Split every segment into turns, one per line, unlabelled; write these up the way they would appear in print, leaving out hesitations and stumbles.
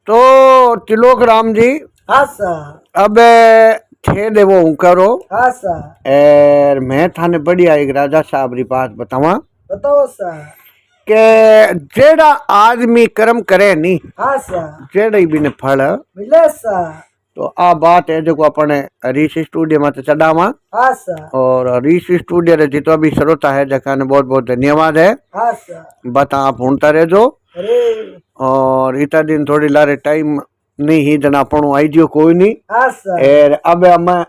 तो त्रिलोक राम जी
हाँ सा
अब थे देवो हूँ करो
हाँ सा
और मैं थाने बढ़िया एक राजा साहब री बात बतावा
बताओ सा
के जेड़ा आदमी कर्म करे नी
हाँ सा
जेड़ा ही बिने फल
मिले सा
तो आ बात है जो अपने हरीश स्टूडियो में चढ़ावा
हाँ सा
और हरीश स्टूडियो रे जितो भी श्रोता है जखा ने बहुत बहुत धन्यवाद है।
हाँ सा
बता आप ढूंढता रहो
अरे
और इतना दिन थोड़ी लारे टाइम नहीं ही जना पणो आई जियो कोई नहीं
हाँ सा
एर अब मैं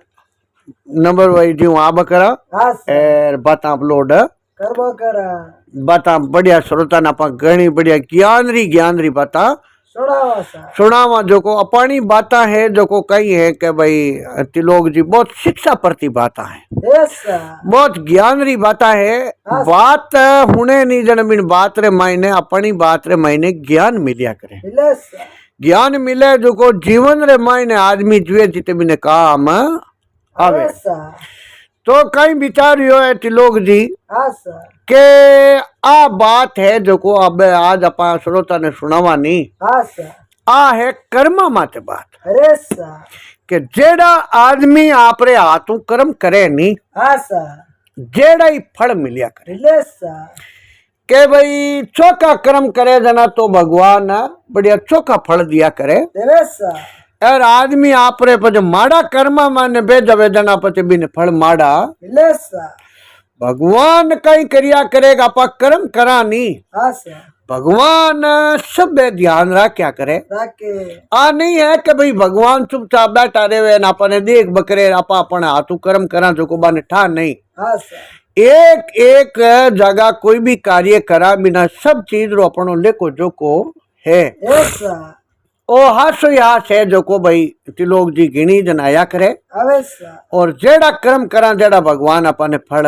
नंबर वाइज जियो आप करा
हाँ सा
एर बात अपलोड
करबो करा
बात बढ़िया श्रोता ना पा घणी बढ़िया ज्ञान री बात
सुनावा सा
सुनावा जो को अपनी बाता है जो को कही है कि भाई त्रिलोक जी बहुत शिक्षा प्रति बाता है
ऐसा
बहुत ज्ञान री बाता है
हाँ।
बात हुने नहीं जन बिन बात रे मायने अपनी बात रे मायने ज्ञान मिलिया करे
मिले सा
ज्ञान मिले जो को जीवन रे मायने आदमी जुए जिते बिने काम आवे
ऐसा
तो कई विचार यो है त्रिलोक जी
हाँ सा
के आ बात है जो को अब आज अपा श्रोता ने सुनावा नहीं
हाँ सा
आ है कर्मा माते बात
अरे सा
के जेड़ा आदमी आपरे हाथों कर्म करे नी
हाँ सा
जेड़ा ही फल मिलिया करे
मिले सा
के भाई चौका कर्म करे जना तो भगवान बढ़िया चौका फल दिया करे
तेरे सा
और आदमी आपरे पछ माड़ा कर्मा माने बेजवे जना पछ बिन फल माड़ा
मिले सा
भगवान कई करिया करेगा अपा कर्म करा नी
हाँ सा
भगवान सब ध्यान रख क्या करे
राके
आ नहीं है कि भाई भगवान चुपचाप बैठा रहे ना अपने देख बकरे आपा अपने हाथों कर्म करा जो को बाने ठा नहीं
हाँ सा
एक एक जगह कोई भी कार्य करा बिना सब चीज रो अपनो लेको जो को है
ऐसा
ओ हासो हास है जो को भाई त्रिलोक जी गिणी जनाया करे
अवैसा
और जेड़ा कर्म करा जेड़ा भगवान अपने फल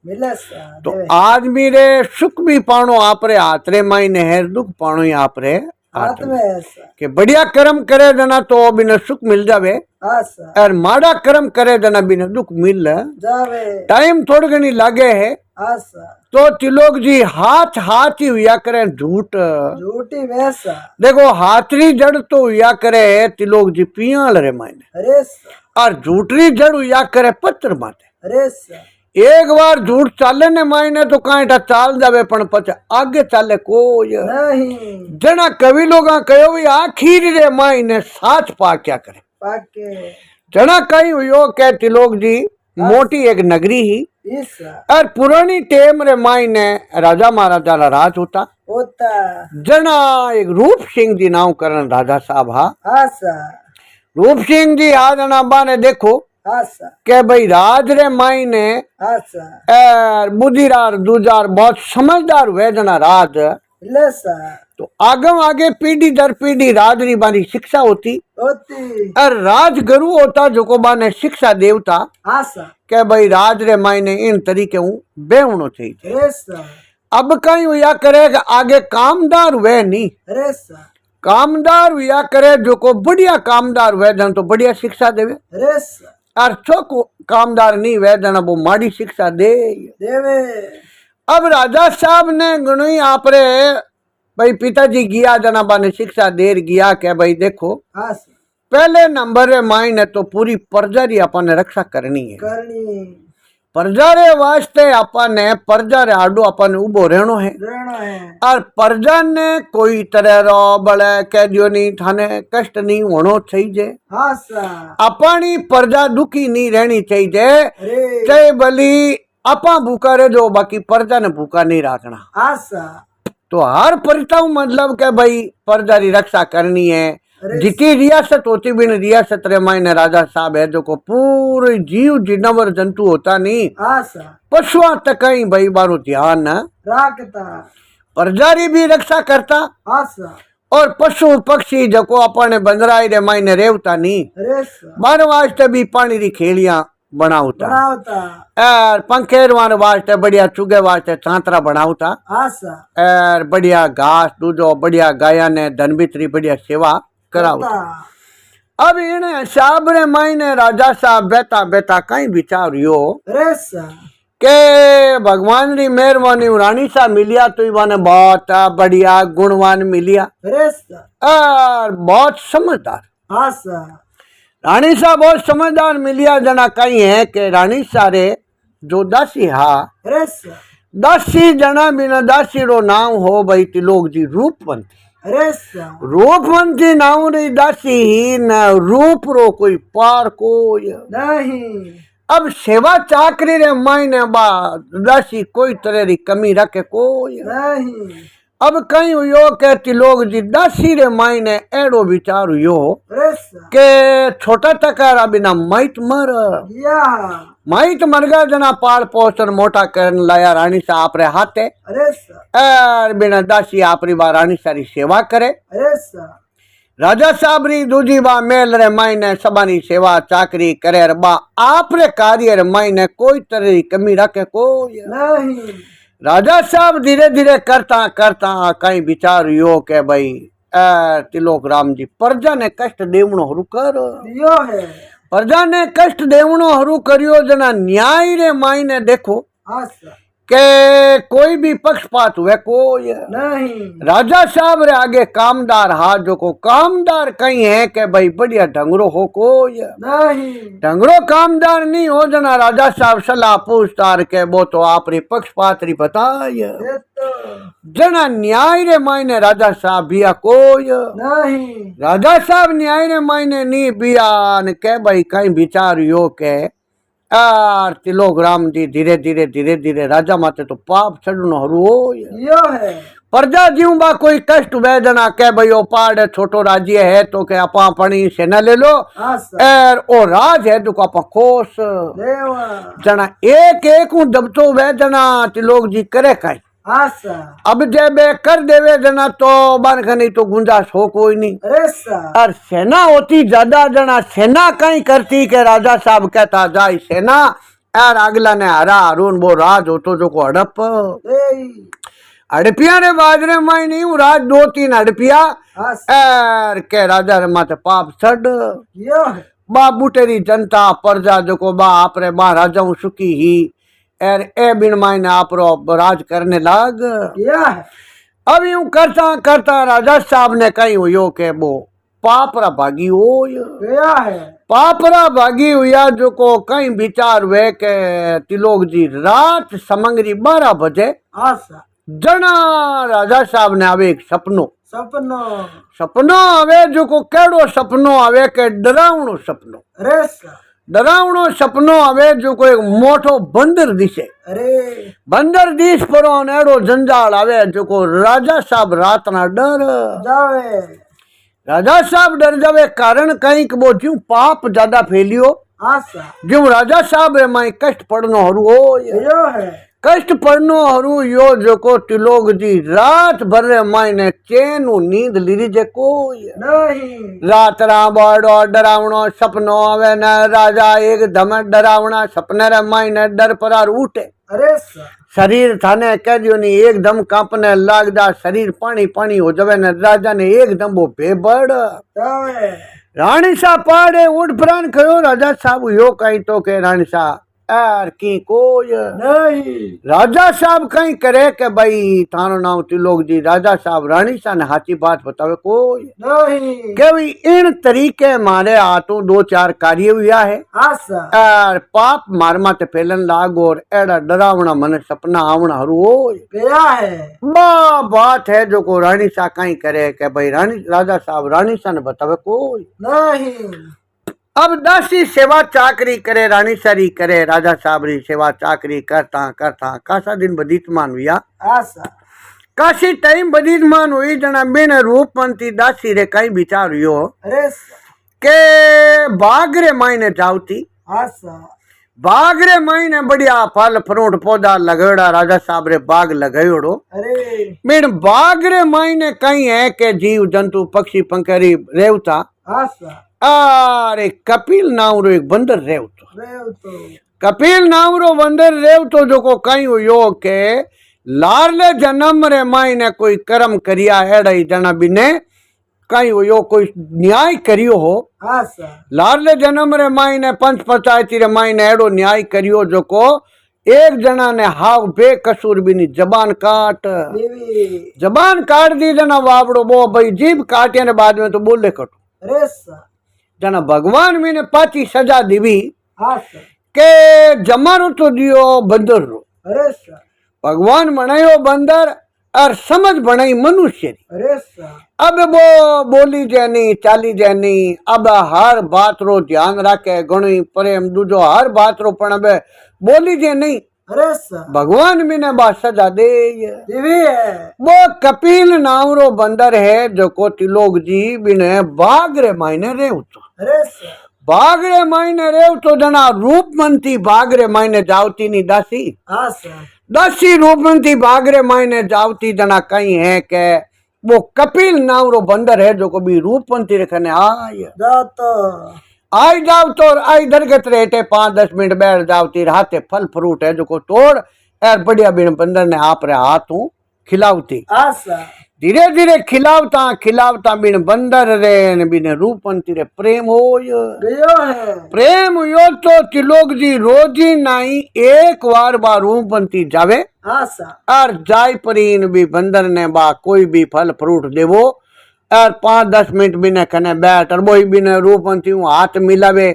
मिले सा
तो आदमी रे सुख भी पाणो आपरे हाथ रे मायने है दुख पाणो ही आपरे
हाथ में ऐसा
के बढ़िया कर्म करे जना तो बिना सुख मिल जावे
हाँ सा
और माड़ा कर्म करे जना बिना दुख मिल
जावे
टाइम थोड़ी घनी लागे है
हाँ सा
तो त्रिलोक जी हाथ हाथ ही हुआ करे झूठ
झूठी वैसा
देखो हाथरी जड़ तो हुआ करे त्रिलोक जी पियाल रे मायने
अरे सा
और झूठरी जड़ हुआ करे पत्थर माथे
अरे सा
एक बार झूठ चाले ने मायने तो कांटा चाल जावे पण पछ आगे चाले कोई
नहीं
जना कवि लोग कहो भी आखिर रे मायने साथ पा क्या करे
पाके
जना कहीं हुयो के त्रिलोक जी मोटी एक नगरी ही
ईसा
और पुरानी टेम रे मायने राजा महाराजा रा राज होता
होता
जना एक रूप सिंह जी नाम करन राजा साहब हा
हाँ सा
रूप सिंह जी आ जना बाने देखो
हाँ सा
के भाई राज रे मायने
हाँ सा
बुद्धिरार दूजार बहुत समझदार हुए जना राज
मिले सा
तो आगम आगे पीढ़ी दर पीढ़ी राज री बारी शिक्षा होती
होती
और राज गुरु होता जो को बाने शिक्षा देवता
हाँ सा
के भाई राज रे मायने इन तरीके हूँ बेवनो चाहिए
अरे सा
अब कहीं हुआ करेगा आगे कामदार हुए नहीं
अरे सा
कामदार हुआ करे जो को बढ़िया कामदार हुए जन तो बढ़िया शिक्षा देवे
अरे सा
और चौक कामदार नहीं हुए जन वो माड़ी शिक्षा दे
देवे
अब राजा साहब ने गुणी आपरे भाई पिताजी गया जना बाने शिक्षा देर गया के भाई देखो
हाँ सा
पहले नंबर रे मायने तो पूरी प्रजा री अपन रक्षा करनी है
करनी
प्रजा रे वास्ते अपन प्रजा रे आडो अपन उबो रहनो है
रहना है
और प्रजा ने कोई तरह रो बड़े कह दियो नहीं थाने कष्ट नहीं होनो चाहिए
हाँ सा
अपनी प्रजा दुखी नहीं रहनी चाहिए
अरे
चाहे भली आपा भूखा रह जो बाकी प्रजा ने भूखा नहीं रखना
हाँ सा
तो हर परिताऊ मतलब के भाई प्रजा की रक्षा करनी है जितनी रियासत होती बिन रियासत रे मायने राजा साहब है जो को पूरे जीव जिनवर जंतु होता नहीं
हाँ सा
पशुआ तक ही भाई बारो ध्यान
राखता
प्रजा री भी रक्षा करता
हाँ सा
और पशु पक्षी जो को अपने बंदराई रे मायने रेवता नहीं
अरे सा
बार वास्ते भी पानी री खेलियां बनावता
बनावता
और पंखेर वास्ते बढ़िया चुगे वास्ते चांतरा बनावता
हाँ सा
और बढ़िया घास दूधो बढ़िया गाया ने धन भीतरी बढ़िया सेवा करावता अब इन साहब रे मायने राजा साहब बेता बेता कहीं विचार यो
अरे सा
के भगवान री मेहरबानी रानी सा मिलिया तो इवाने बहुत बढ़िया गुणवान मिलिया
अरे सा
और बहुत समझदार।
हाँ सा
रानी सा बहुत समझदार मिलिया जना कहीं है कि रानी सारे जो दासी हा
अरे सा
दासी जना बिना दासी रो नाम हो भाई तिलोक जी रूपवंती।
अरे सा
रूपवंती नाम री दासी ही न रूप रो कोई पार को
नहीं
अब सेवा चाकरी रे मायने बा दासी कोई तरह री कमी रखे कोई
नहीं
अब कहीं यो कहती लोग जी दासी रे मायने एड़ो विचार यो
अरे सा
के छोटा टकारा बिना माइट मर
या
माइट मर गया जना पाल पोषण मोटा करन लाया रानी सा आपरे हाथे
अरे सा
और बिना दासी आपरी बा रानी सारी सेवा करे।
अरे सा
राजा साहब री दूजी बा मेल रे मायने सबानी सेवा चाकरी करे रे बा आपरे कार्य रे मायने कोई तरह की कमी रखे कोई
नहीं
राजा साहब धीरे धीरे करता करता कहीं विचार यो के भाई तिलोक राम जी प्रजा ने कष्ट देवणो हरू कर
यो है
प्रजा ने कष्ट देवणो हरू करियो जना न्याय रे मायने देखो
हाँ सा
के कोई भी पक्षपात हुए कोई
नहीं
राजा साहब रे आगे कामदार हाथ जो को कामदार कहीं है के भाई बढ़िया ढंगरो हो कोई
नहीं
ढंगरो कामदार नहीं हो जना राजा साहब सलाह पूछतार के वो तो आपरी पक्षपात री बताय
ये तो
जना न्याय रे मायने राजा साहब बिया कोई
नहीं
राजा साहब न्याय रे मायने नहीं बिया न के भाई कहीं विचार यो के आर तिलोक राम जी धीरे धीरे धीरे धीरे राजा माते तो पाप चढ़नो हरू हो
यो है
प्रजा जीव बा कोई कष्ट वेदना के भाई ओ पाड़ छोटो राज्य है तो के आपा पणी सेना ले लो
हाँ सा
एर ओ राज है तो आपा खोस
देवा
जना एक एक दबतो वेदना तिलोक जी करे कहीं
हाँ सा
अब जब कर देवे जना तो बन खनी तो गुंजाश हो कोई नहीं
अरे सा
और सेना होती ज्यादा जना सेना कहीं करती के राजा साहब कहता जाई सेना यार अगला ने हरा अरुण वो राज हो तो जो को हड़प हड़पिया रे बाजरे माई नहीं हूँ राज दो तीन हड़पिया
हाँ सा
एर के राजा रे माते पाप छड़
यो है
बा बुटेरी जनता प्रजा जो को बा आपरे बा राजाऊ सुखी ही एर ए बिन मायने आपरो राज करने लाग
या है
अब यूं करता करता राजा साहब ने कहीं हुयो के वो पापरा भागी हो
या है
पापरा भागी हुआ जो को कहीं विचार हुए के तिलोक जी रात समंगरी 12 बजे
हाँ सा
जना राजा साहब ने आवे एक सपनो
सपनो
सपनो आवे जो को केड़ो सपनो आवे के डरावनो सपनो
अरे सा
डरावनो सपनो आवे जो को एक मोटो बंदर दिसे
अरे
बंदर दिस परो एड़ो जंजाल आवे जो को राजा साहब रात ना डर
जावे
राजा साहब डर जावे कारण कहीं कि वो ज्यों पाप ज्यादा फैलियो
हाँ सा
ज्यों राजा साहब रे माई कष्ट पड़नो हरू हो
यो है
कष्ट पड़नो हरू यो जो को तिलोक जी रात भर रे मायने चैन नींद लीरी जे कोई
नहीं
रात रा बड़ो डरावनो सपनो आवे न राजा एकदम डरावना सपने रे मायने डर परार उठे
अरे सा
शरीर थाने कह दियो नहीं एकदम कांपने लाग जा शरीर पानी पानी हो जावे न राजा ने एकदम वो बेबड़
जावे
रानी सा पाड़े उठ प्राण करो राजा साहब यो कहीं तो के रानी सा यार की कोई
नहीं
राजा साहब कहीं करे के भाई थानो नाम तिलोक जी राजा साहब रानी सा ने हाथी बात बतावे कोई
नहीं
के भाई इन तरीके मारे हाथों 2-4 कार्य हुआ है
हाँ सा
और पाप मार माते फैलन लाग और एड़ा डरावना मन सपना आवना हरू हो
गया है
बा बात है जो को रानी सा कहीं करे के भाई रानी राजा साहब रानी सा ने बतावे कोई
नहीं
अब दासी सेवा चाकरी करे रानी सारी करे राजा साहब री सेवा चाकरी करता करता कासा दिन बदीत मान हुआ
हाँ सा
काशी टाइम बदीत मान हुई जना बिन रूपमंती दासी रे कई विचार हुयो
अरे सा
के बाग रे मायने जावती
हाँ सा
बाग रे मायने बढ़िया फल फ्रूट पौधा लगेड़ा राजा साहब रे बाग लगायोड़ो
अरे
बिन बाग रे मायने कई है के जीव जंतु पक्षी पंखरी रेवता
हाँ सा
अरे कपिल नाम रो एक बंदर रेवतो
रेव तो
कपिल नाम रो बंदर रेवतो जो को कहीं हुयो के लारले जन्म रे मायने कोई कर्म करिया एड़ा ही जना बिने कहीं हुयो कोई न्याय करियो हो
हाँ सा
लारले जन्म रे मायने पंच पंचायती रे मायने एड़ो न्याय करियो जो को एक जना ने हाव बेकसूर बिनी जबान काट
देवी
जबान काट दी जना वावड़ो बो भाई जीभ काटे ने बाद में तो बोले कटो
अरे सा
जना भगवान मैंने पाची सजा दीवी
हाँ सा
के जमानो तो दियो बंदर रो
अरे सा
भगवान बनायो बंदर और समझ बनाई मनुष्य री
अरे सा
अब वो बोली जैनी चाली जैनी अब हर बात रो ध्यान रखे घणी प्रेम दूजो हर बात रो पण अब बोली जे नहीं
अरे सा
भगवान मैंने बात सजा दे
देवी है
वो कपिल नाम रो बंदर है जो को तिलोक जी बिने बागरे मायने रे उतो
अरे सा
बागरे मायने रे तो जना रूपमंती बागरे मायने जावती नी दासी
हाँ सा
दासी रूपमंती बागरे मायने जावती जना कहीं है के वो कपिल नाम रो बंदर है जो को भी रूपमंती रखने आय
दाता
आई जाव तो आई दरगत रहते 5-10 मिनट बैठ जावती रहते फल फ्रूट है जो को तोड़ यार बढ़िया बिन बंदर ने आप रे हाथों खिलावती
हाँ सा
धीरे धीरे खिलावता खिलावता बिन बंदर रे ने बिन रूपमंती रे प्रेम हो
गयो है
प्रेम यो तो तिलोक जी रोजी नाई एक बार बा रूपमंती जावे
हाँ सा
और जाय परीन भी बंदर ने बा कोई भी फल फ्रूट देवो और 5-10 मिनट बिने कने बैठ और वही बिने रूपमंती हाथ मिलावे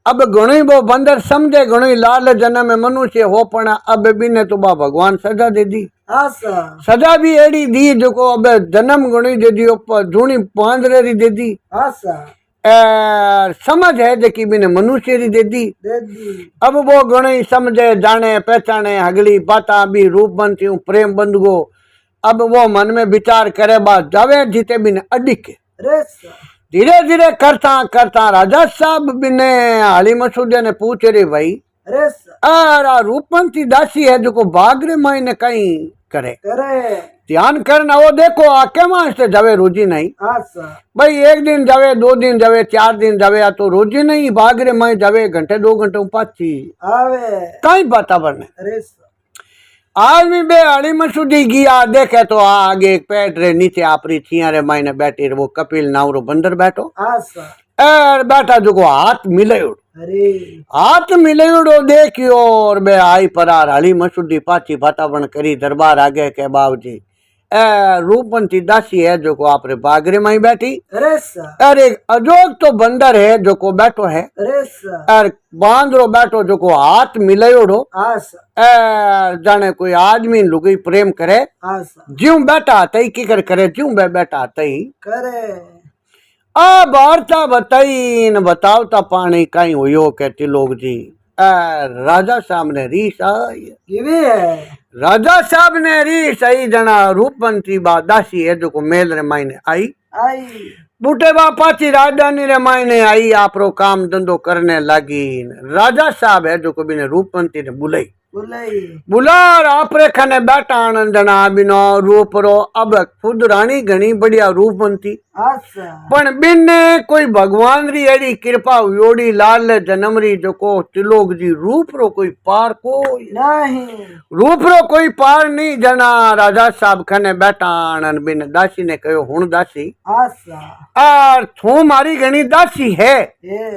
अब घणी वो बंदर समझे घणी लाल जन्म में मनुष्य हो पण अब बिने तो बा भगवान सजा दे दी
हाँ सा
सजा भी एड़ी दी जो को अब जन्म घणी दे दी ऊपर झूणी पांदरे री दे दी
हाँ सा
समझ है जेकी बिने मनुष्य री दे दी
दे दी
अब वो घणी समझे जाने पहचाने अगली बाता भी रूपमंती प्रेम बंधगो अब वो मन में विचार करे बात जावे जीते बिने अडिके
अरे सा
धीरे धीरे करता करता राजा साहब बिने हली मसूदे ने पूछे रे भाई
अरे सा
आ रूपमंती दासी है जो को बागरे मायने कहीं करे
करे
ध्यान करना वो देखो आके वहां से जावे रोजी नहीं
हाँ सा
भाई 1 दिन जावे 2 दिन जावे 4 दिन जावे या तो रोजी नहीं बागरे माई जावे घंटे 2 घंटे पाची
आवे
कहीं वातावरण
अरे सा
आदमी बे हली मसूदी गया देखे तो आगे एक पेट रे नीचे आपरी छिया रे मायने बैठी रे वो कपिल नाव रो बंदर बैठो
हाँ सा
एर बैठा जो को हाथ मिले
अरे
हाथ मिलेड़ो देखियो और बे आई परार हली मसूदी पाची वातावरण करी दरबार आगे के बाबूजी रूपमंती दासी है जो को आपरे बागरे में ही बैठी
अरे सा
अरे अजोग तो बंदर है जो को बैठो है
अरे सा
और बांदरो बैठो जो को हाथ मिलेड़ो
हाँ सा
जाने कोई आदमी लुगई प्रेम करे
हाँ सा
ज्यों बैठा तई किकर करे ज्यों बैठा तई
करे
आ वार्ता बताई न बतावता पानी कहीं हुयो कहती लोग जी राजा साहब ने रीस आई
किवी है
राजा साहब ने रीस आई जना रूपमंती बा दासी है जो को मेल रे मायने आई
आई
बूटे बा पाची राजधानी रे मायने आई आपरो काम धंधो करने लगी राजा साहब है जो को बिने रूपमंती ने बुलाई
बुलाई
बुलार आपरे खने बैठा आनंद जना बिनो रूप रो अब खुद रानी घनी बढ़िया रूपमंती
हाँ सा
पण बिने कोई भगवान री एड़ी कृपा योड़ी लाल जन्म री जो को तिलोक जी रूप रो कोई पार कोई
नहीं
रूप रो कोई पार नहीं जना राजा साहब खने बैठा आनंद बिन दासी ने कहो हुण दासी
हाँ सा
और थू मारी घनी दासी है
ये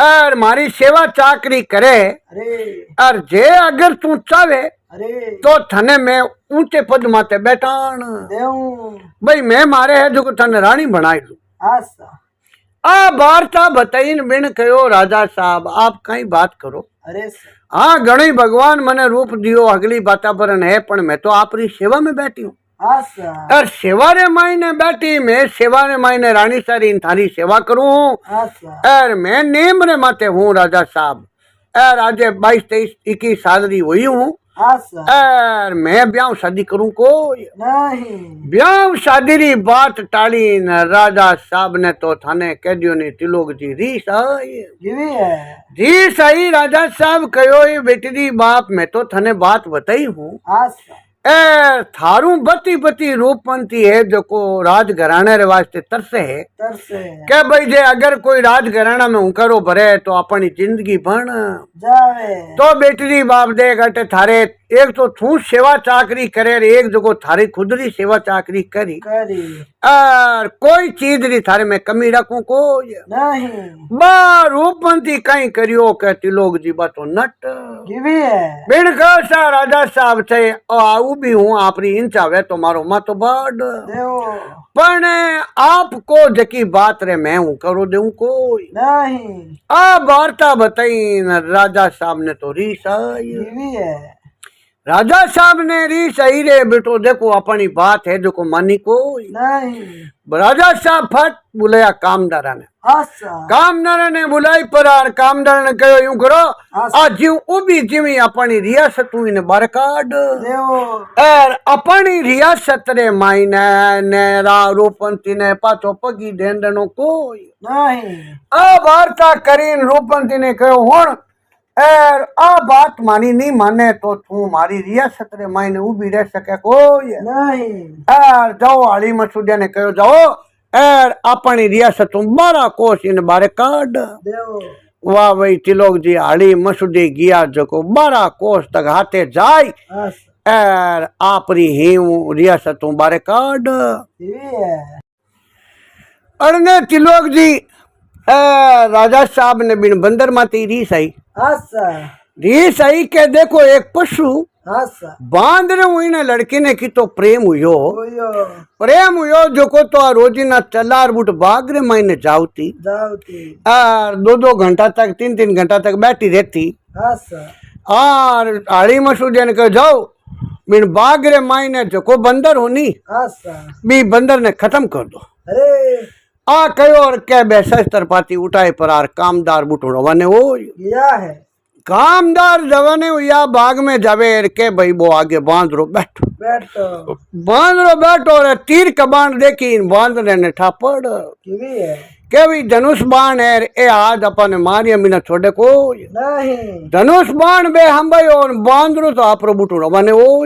और मारी सेवा चाकरी करे
अरे
और जे अगर तू चाहे
अरे
तो थने में ऊंचे पद माते बैठान
देऊ
भाई मैं मारे है जो थने रानी बनाई लू
हाँ सा
आ वार्ता बताइन बिन कहो राजा साहब आप कहीं बात करो
अरे सा
हाँ घणी भगवान मने रूप दियो अगली वातावरण है पण मैं तो आपरी सेवा में बैठी हूँ
हाँ सा
और सेवा रे मायने बैठी मैं सेवा रे मायने रानी सारी थारी सेवा करूं
हाँ सा
और मैं नेम रे माते हूँ राजा साहब और आज 22-23-21 साल री हुई हूँ
हाँ सा
और मैं ब्याह शादी करूं को
नहीं
ब्याह शादी री बात टाली न राजा साहब ने तो थाने कह दियो ने तिलोक जी रीस आई
किवी है
जी सही राजा साहब कहो ये बेटी बाप मैं तो थाने बात बताई हूँ
हाँ सा
थारू बती बती रूपमंती है जो को राज घराने रे वास्ते तरसे है
तरसे
क्या भाई जे अगर कोई राज घराना में उकरो भरे तो अपनी जिंदगी बन
जावे
तो बेटी बाप देख अटे थारे एक तो तू सेवा चाकरी करे रे, एक जगह थारी खुदरी सेवा चाकरी करी
करी
और कोई चीज री थारे में कमी रखूं को
नहीं
बा रूपवंती कहीं करियो के तिलोक जी बा तो नट
जीवी है
बिन सा राजा साहब थे आऊ भी हूँ आपरी इंचा वे तो मारो मत बड़
देव
पण आपको जकी बात रे मैं हूँ करो देऊ कोई
नहीं
आ वार्ता बताई न राजा साहब ने तो रीस आई
जीवी है
राजा साहब ने रीस आई रे बेटो देखो अपनी बात है जो को मानी कोई
नहीं
राजा साहब फट बुलाया कामदारा ने
आसा
कामदारा ने बुलाई पर कामदार ने कहो यूं करो आ जीव उबी जीवी अपनी रियासत हुई ने बरकाड
देव
और अपनी रियासत रे मायने ने रूपंती ने पाछो पगी देंदनो कोई
नहीं
आ वार्ता करीन रूपंती ने कहो हुण और आ बात मानी नहीं माने तो तू मारी रियासत रे मायने उबी रह सके कोई
नहीं
और जाओ आली मसूदिया ने कहो जाओ और अपनी रियासत 12 कोस इन बारे काट
देव
वाह भाई तिलोक जी आली मसूदी गया जो को 12 कोस तक हाथे जाय
आसा
और आपरी ही रियासत बारे काट
जीवी है
अरने तिलोक जी राजा साहब ने बिन बंदर माती रीस आई
आसा
रीस आई के देखो एक पशु
आसा
बांध रहे हुई ना लड़की ने की तो प्रेम हुयो
ओयो
प्रेम हुयो जो को तो रोजीना चलार बुट बाग रे मायने जावती
जावती
और 2-2 घंटा तक 3-3 घंटा तक बैठी रहती
आसा
और आड़ी मसूदिया ने कहो जाओ बिन बाग रे मायने जो को बंदर होनी
आसा
बी बंदर ने खत्म कर दो
अरे
आ कहो और क्या बैसा तरपाती उठाए पर आर कामदार बुट रवाने हो
गया है
कामदार जवाने या बाग में जावे के भाई वो आगे बांध रो बैठो
बैठो
बांध रो बैठो और तीर कबान देखी इन बांधने ने ठापड़
जीवी है
के भी धनुष बाण है ए आज अपन मारिया बिना छोड़े को
नहीं
धनुष बाण बे हम भाई और बांध रो तो आप बुटू रवाने हो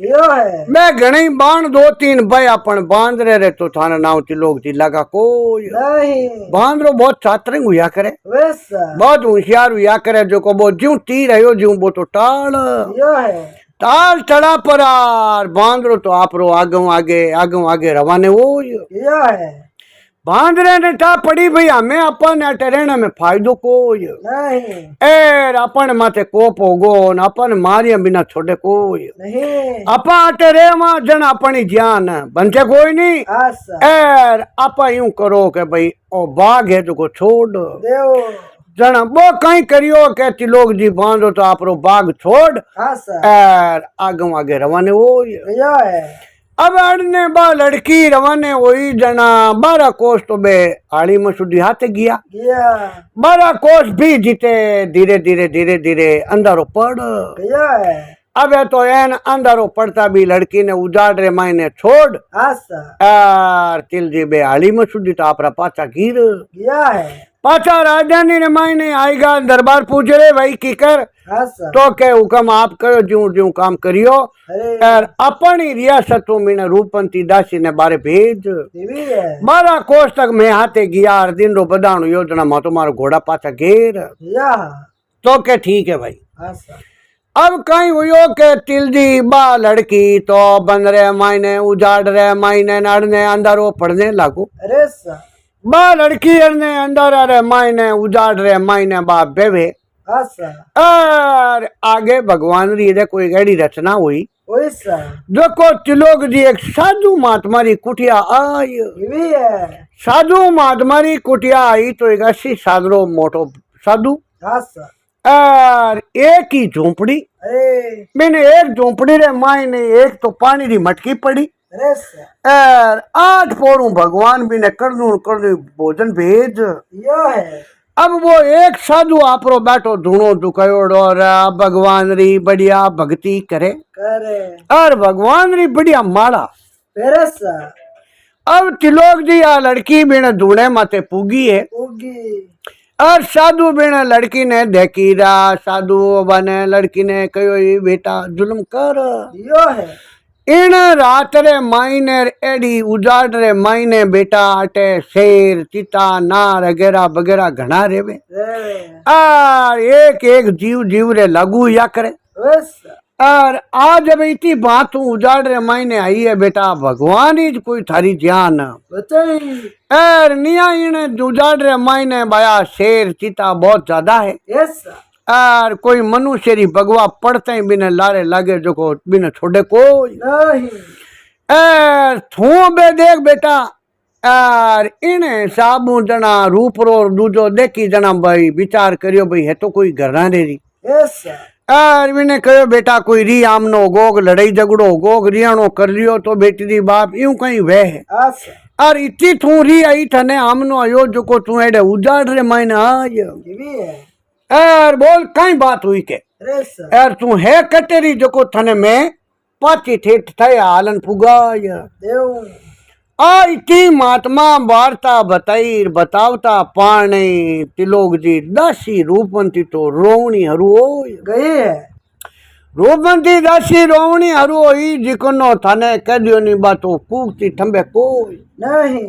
यो है
मैं घणे बाण 2-3 भाई अपन बांध रहे तो थाना नाव तिलोक जी लगा को
नहीं
बांध रो बहुत छात्र हुआ करे
वैसा
बहुत होशियार हुआ करे जो को वो ज्यों तीर है ज्यों वो तो टाल
यो है
ताल चढ़ा पर आर बांध रो तो आप रो आगे आगे रवाने हो
यो है
बांध रहे ने टा पड़ी भाई हमें अपन ट्रेन में फायदो को
नहीं
एर अपन माथे कोप होगो न अपन मारिया बिना छोड़े को
नहीं
अपा टेरे मा जन अपनी जान बनते कोई नहीं
आसा
एर आपा यूं करो के भाई ओ बाघ है जो को छोड़
देव
जन वो कहीं करियो के तिलोक जी बांधो तो आप रो बाघ छोड़
आसा
एर आगे रवाने हो
यो है
अब अड़ने बा लड़की रवाने वही जना 12 कोस तो बे आड़ी मसूदी हाथे गया
गया
12 कोस भी जीते धीरे धीरे अंधारो पड़
यो है
अब तो एन अंधारो पड़ता भी लड़की ने उजाड़ रे मायने छोड़
आसा
और तिल जी बे आड़ी मसूदी तो आपरा पाचा गिर
गया है
पाचा राजधानी रे मायने आएगा दरबार पूछ रे भाई की कर
आसा
तो के हुक्म आप करो ज्यों ज्यों काम करियो
अरे
और अपनी रियासतों में रूपंती दासी ने बारे भेज
जीवी है
12 कोस तक मैं हाथे गया और दिन रो बदाणु योजना में तुम्हारो घोड़ा पाचा घेर
या
तो के ठीक है भाई
आसा
अब कहीं हुयो के तिलजी बा लड़की तो बन रहे मायने उजाड़ रहे मायने नड़ने अंधारो पड़ने लागू
अरे सा
बा लड़की अड़ने अंधारा रे मायने उजाड़ रहे मायने बा बेवे
आसा
और आगे भगवान री रे कोई गड़ी रचना हुई
वैसा
देखो तिलोक जी एक साधु महात्मा री कुटिया आई
जीवी है
साधु महात्मा री कुटिया आई तो एक 80 साल मोटो साधु
आसा
और एक ही झोंपड़ी
अरे
मैंने एक झोंपड़ी रे मायने एक तो पानी री मटकी पड़ी
अरे सा
और 8 पोरू भगवान भी ने कर भोजन भेज
यो है
अब वो एक साधु आपरो बैठो धुनो दुखयोड़ो और भगवान री बढ़िया भक्ति करे
करे
और भगवान री बढ़िया माला
अरे सा
अब तिलोक जी आ लड़की बिन धुने माथे पुगी है
उगी
और साधु बिन लड़की ने देखी रा साधु बने लड़की ने कहो बेटा जुल्म कर
यो है
इन रात रे मायने एडी उजाड़ रे मायने बेटा अटे शेर चीता नार वगैरह वगैरह घना रेवे
रे
और एक जीव रे लागू या करे
वैसा
और आज अब इतनी बात तू उजाड़ रे मायने आई है बेटा भगवान ही कोई थारी जान
बताई।
और निया इने उजाड़ रे मायने बाया शेर चीता बहुत ज्यादा है
यस सर।
और कोई मनुष्य री भगवा पड़ते ही बिना लारे लागे जो को बिना छोड़े कोई
नहीं।
थू बे देख बेटा और इने साबू जना रूप रो दूजो देखी जना भाई विचार करियो भाई है तो कोई घर ना रे री
यस सर।
और मैंने कहो बेटा कोई री आमनो गोग लड़ाई झगड़ो गोग रियाणो कर लियो तो बेटी दी बाप यूं कहीं वह है
हाँ सर।
और इतनी तू री आई थने आमनो आयो जो को तू एडे उजाड़ रे मायने आय
ये भी है।
और बोल कई बात हुई के
अरे सर।
और तू है कटेरी जो को थने में पाची ठेठ थे हालन पुगाय
देव।
इतनी महात्मा वार्ता बताई बतावता पाने तिलोक जी दासी रूपवंती तो रोवणी हरू
गई है।
रूपवंती दासी रोवणी हरू होई जिकनो थाने कदियो नी बातो कूकती ठंबे कोई
नहीं।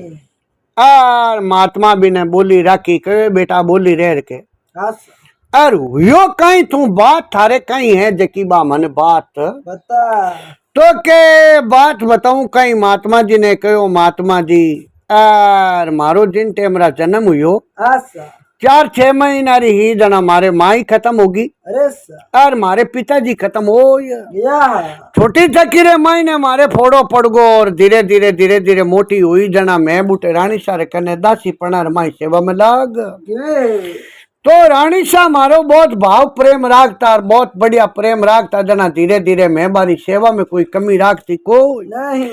और महात्मा भी ने बोली राखी कहे बेटा बोली रह के
हाँ सर।
और यो कहीं तू बात थारे कहीं है जकी बा मन बात
बता।
तो के बात बताऊं कहीं महात्मा जी ने कहो महात्मा जी और मारो जिन टेमरा जन्म हुयो
हाँ सर।
4-6 महीना री ही जना मारे माई खत्म होगी
अरे सर।
और मारे पिताजी खत्म हो
गया है।
छोटी चकी रे माई ने मारे फोड़ो पड़ गो और धीरे धीरे मोटी हुई जना मैं बूटे रानी सारे कने दासी पणार माई सेवा में लाग तो रानी शाह मारो बहुत भाव प्रेम राखता और बहुत बढ़िया प्रेम राखता जना धीरे धीरे मैं बारी सेवा में कोई कमी राखती कोई
नहीं।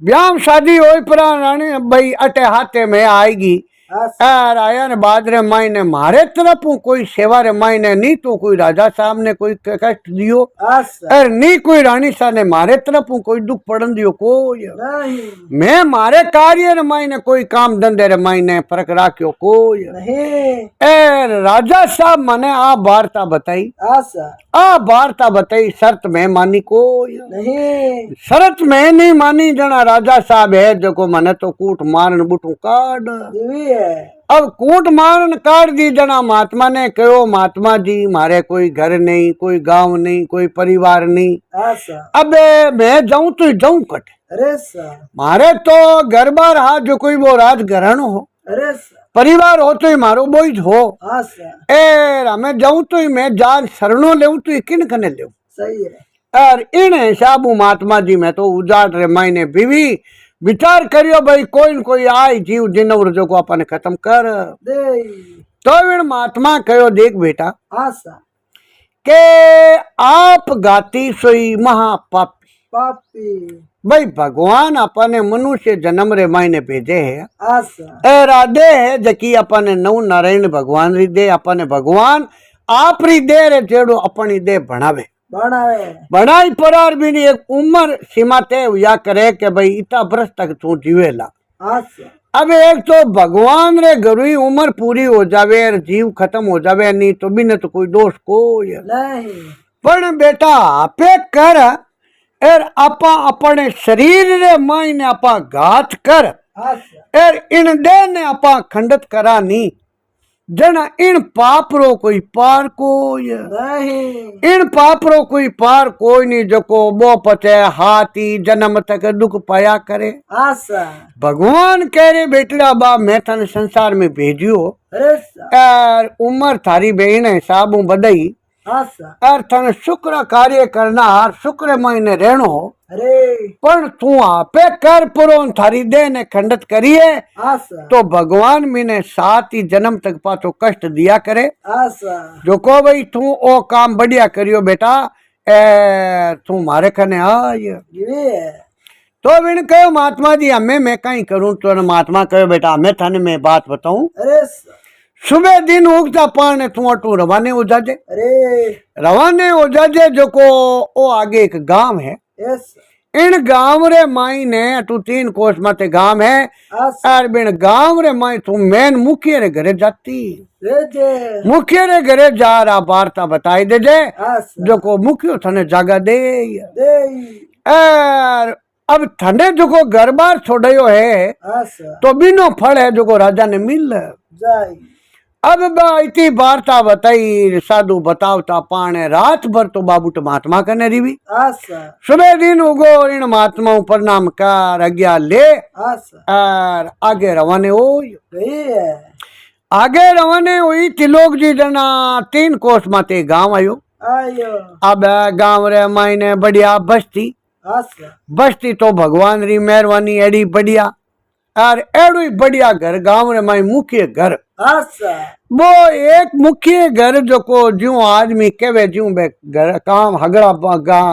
ब्याह शादी हो पर रानी भाई अटे हाथे में आएगी
हाँ सर।
और आया ने बाद रे मायने मारे तरफ कोई सेवा रे मायने नहीं तो कोई राजा साहब ने कोई कष्ट दियो
हाँ सर।
और नहीं कोई रानी साहब ने मारे तरफ कोई दुख पड़न दियो कोई
नहीं।
मैं मारे कार्य रे मायने कोई काम धंधे रे मायने फर्क राख्यो कोई
नहीं।
राजा साहब मने आ वार्ता बताई
हाँ सर।
आ वार्ता बताई शर्त में मानी कोई
नहीं।
शर्त में नहीं मानी जना राजा साहब है जो को मने तो कूट मारन बुटू काट
ये भी है।
अब कूट मारन काट दी जना महात्मा ने कहो महात्मा जी मारे कोई घर नहीं कोई गांव नहीं कोई परिवार नहीं
हाँ सर।
अब मैं जाऊं तो जाऊं कट
अरे सर।
मारे तो घर बार हाथ जो कोई वो राज घरण हो
अरे सर।
परिवार हो तो ही मारो बोझ हो
हाँ सर।
मैं जाऊं तो ही मैं जान शरणों ले तो किन कने ले
सही है।
और इन हिसाब महात्मा जी में तो उजाड़ रे मायने बीवी विचार करियो भाई कोई न कोई आए जीव जिनवर जो को अपन खत्म कर
दे।
तो इन महात्मा कहो देख बेटा
हाँ सर।
के आप गाती सोई महापापी
पापी।
भाई भगवान अपने मनुष्य जन्म रे मायने भेजे है
हाँ सर।
राधे है जकी अपने नव नारायण भगवान री दे अपने भगवान आप री दे रे जेड़ो अपनी दे बनावे बनाई परार भी नहीं एक उम्र सीमा तय हुआ करे कि भाई इतना बरस तक तू जीवेला।
हाँ सर।
अब एक तो भगवान रे गरुई उम्र पूरी हो जावे और जीव खत्म हो जावे नहीं तो बिना तो कोई दोष कोई
नहीं।
पर बेटा आपे कर और आपा अपने शरीर रे मायने आपा घात कर
हाँ सर।
और इन दे ने आपा खंडित करा नी जना इन पाप रो कोई पार कोई
नहीं।
इन पाप रो कोई पार कोई नहीं जो को बो पचे हाथी जन्म तक दुख पाया करे।
हाँ सर।
भगवान कह रहे बेटड़ा बा मैं तन संसार में भेजियो
अरे सर।
और उम्र थारी बहन हिसाबू बदई
हाँ सर।
और थन शुक्र कार्य करना हर शुक्र महीने रहनो
अरे
पर तू आपे कर पुरो थारी दे ने खंडित करिए
हाँ सर।
तो भगवान मैंने 7 ही जन्म तक पाछो कष्ट दिया करे।
हाँ सर।
जो को भाई तू ओ काम बढ़िया करियो बेटा तू मारे कने आय
ये है।
तो बिन कहो महात्मा जी हमें मैं कहीं करूं तो महात्मा कहो बेटा हमें थाने में बात बताऊं
अरे सर।
सुबह दिन उगता पाने तू अटू रवाने हो जाजे
अरे
रवाने हो जाजे जो को ओ आगे एक गांव है
यस।
इन गांव रे माई ने अटू 3 कोस माते गांव है
हाँ सर।
और बिन गांव रे माई तू मैन मुखिया रे घरे जाती
जे।
मुखिया रे घरे जा रहा वार्ता बताई दे जे
हाँ सर।
जो को मुखियो थाने जागा दे
दे।
और अब थाने जो को घर बार छोड़ो है
हाँ सर।
तो बिनो फल है जो को राजा ने मिल
जाई।
अब इतनी वार्ता बताई साधु बतावता पाने रात भर तो बाबूट महात्मा कने रिवी।
आसा
सुबह दिन उगो इन महात्माओं प्रणाम कर आज्ञा ले
आसा
और आगे रवाने हो।
गई है
आगे रवाने हुई तिलोक जी जना 3 कोस माते गांव आयो।
आयो
अब गांव रे मायने बढ़िया बस्ती
आसा
बस्ती तो भगवान री मेहरबानी एडी बढ़िया और एडो ही बढ़िया घर गांव रे माई मुख्य घर।
आसा
वो एक मुख्य घर जो को ज्यों आदमी केवे ज्यों बे घर काम हगड़ा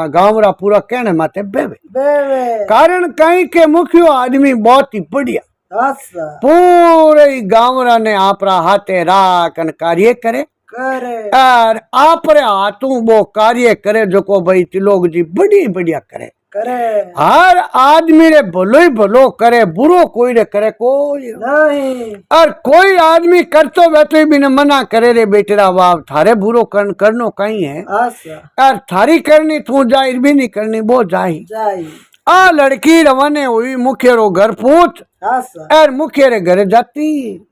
गांव रा पूरा कहने माते बेवे
बेवे
कारण कहीं के मुख्य आदमी बहुत ही बढ़िया
आसा
पूरे ही गांव रा ने आपरा हाथे राखन कार्य करे
करे
और आपरे हाथों वो कार्य करे जो को भाई तिलोक जी बड़ी बढ़िया करे
करे
हर आदमी रे भलो ही भलो करे बुरो कोई रे करे कोई
नहीं
और कोई आदमी करतो बैठो भी न मना करे रे बेटेरा बाप थारे बुरो करनो कहीं है
आसा
और थारी करनी तू जाहिर भी नहीं करनी वो जाही
जाई
आ लड़की रवाने हुई मुख्य रो घर पूछ
आसा
और मुख्य रे घर जाती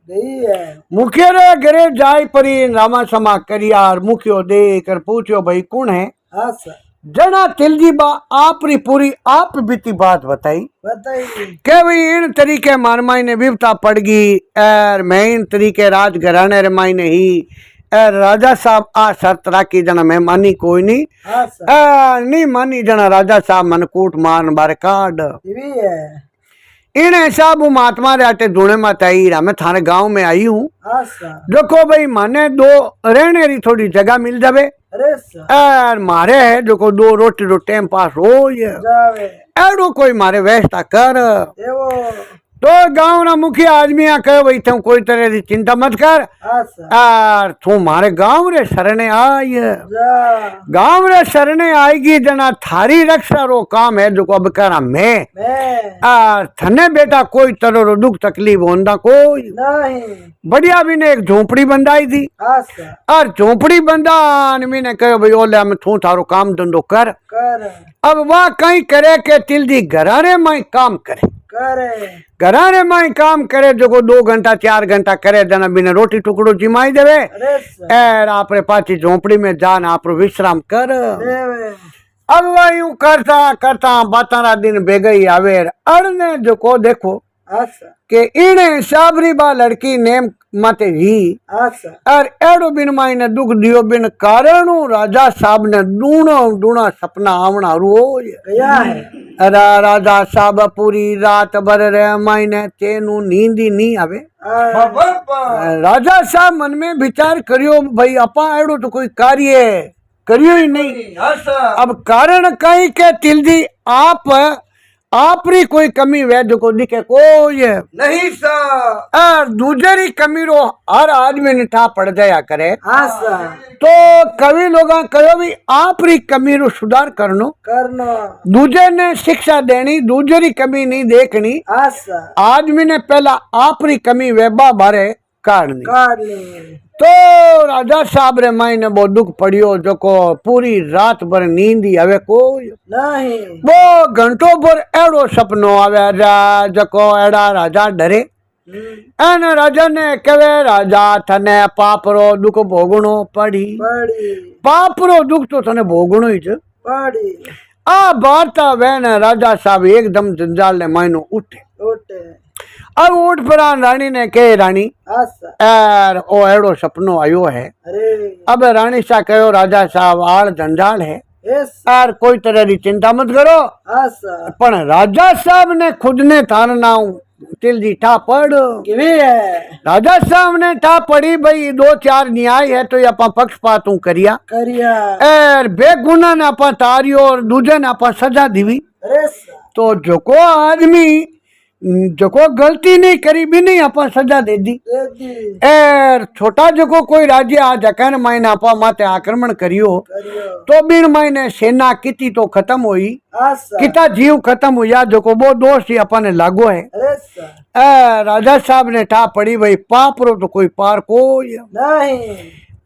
गई है
मुख्य रे घरे जाई परी रामा समा करिया और मुख्यो देख कर पूछो भाई कौन है।
आसा
जना तिलजी बा आपरी पूरी आप बीती बात बताई
बताइए
के भाई इन तरीके मार मायने विपता पड़ गई और मैं इन तरीके राज घराने रे मायने ही और राजा साहब आ शर्त राखी जना मैं मानी कोई नहीं
आसा
नहीं मानी जना राजा साहब मन कूट मारन बार काट
भी है
इन हिसाब महात्मा रे आटे ढूंढे मत आई मैं थारे गांव में आई हूँ
आसा
देखो भाई माने 2 रहने री थोड़ी जगह मिल जावे
अरे सा
और मारे है जो को 2 रोटी रो टाइम पास हो
जावे
एडो कोई मारे व्यवस्था कर
एवो
तो गांव ना मुखिया आदमी आ कहे भाई तुम कोई तरह की चिंता मत कर
आसा
और तू मारे गांव रे शरणे आई
जा
गांव रे शरणे आएगी जना थारी रक्षा रो काम है जो को अब करा मैं और थने बेटा कोई तरह रो दुख तकलीफ होंदा कोई
नहीं
बढ़िया भी ने एक झोपड़ी बंधाई थी
आसा
और झोपड़ी बंधा ने कहो भाई ओले हम तू थारो काम धंधो कर
कर
अब वह कहीं करे के तिलदी घरारे में काम करे
करे
घरारे में काम करे जो को 2 घंटा 4 घंटा करे जना बिना रोटी टुकड़ो जिमाई देवे
अरे सा
एर आपरे पाची झोपड़ी में जान आप विश्राम कर।
देवे
अब वह यूं करता करता 12 दिन बेगई आवे अड़ने जो को देखो
आसा
के इने साबरी बा लड़की नेम माते ही
आसा
और एडो बिन मायने दुख दियो बिन कारणु राजा साहब ने दूना सपना आवना रो
गया है
अरे राजा साहब पूरी रात भर रे मायने तेनु नींद ही नहीं आवे। राजा साहब मन में विचार करियो भाई अपा एडो तो कोई कार्य करियो ही नहीं। अब कारण कहीं के तिलदी आपरी कोई कमी वे जो को दिखे कोई
नहीं सा
और दूसरी कमी रो हर आदमी निठा पड़ जाया करे
आसा
तो कवि लोग कहो भी आपरी कमी रो सुधार करनो
करना
दूजे ने शिक्षा देनी दूसरी कमी नहीं देखनी
आसा
आदमी ने पहला आपरी कमी वेबा बारे काटनी
काटनी
तो राजा साहब रे मायने बहुत दुख पड़ियो जो को पूरी रात भर नींद ही आवे कोई
नहीं
वो घंटों भर एड़ो सपनो आवे जो को एड़ा राजा डरे एन राजा ने कहे राजा थने पापरो दुख भोगणो पड़ी
पड़ी
पापरो दुख तो थने भोगणो ही छ
पड़ी
आ वार्ता वेन राजा साहब एकदम जंजाल ने मायनो उठे
उठे
अब उठ पर रानी ने कहे रानी
आसा
एर ओ एड़ो सपनो आयो है।
अरे
अब रानी सा कहो राजा साहब आड़ जंजाल है
एस
यार कोई तरह की चिंता मत करो
आसा
पण राजा साहब ने खुद ने थान नाम तिलजी ठा पड़
किवी है
राजा साहब ने ठा पड़ी भाई 2-4 न्याय है तो आप पक्षपात करिया
करिया
एर बेगुना ने आप तारियो और दूजे ने आप सजा दीवी
अरे सा
तो जो को आदमी जो को गलती नहीं करी भी नहीं आप सजा दे दी
देदी
एर छोटा जो को कोई राज्य आ जकन मायने आप माते आक्रमण करियो
करियो
तो बिन मायने सेना किती तो खत्म हुई
आसा
किता जीव खत्म हुआ जो को वो दोष ही अपन लागो है।
अरे सा
राजा साहब ने ठा पड़ी भाई पाप रो तो कोई पार कोई
नहीं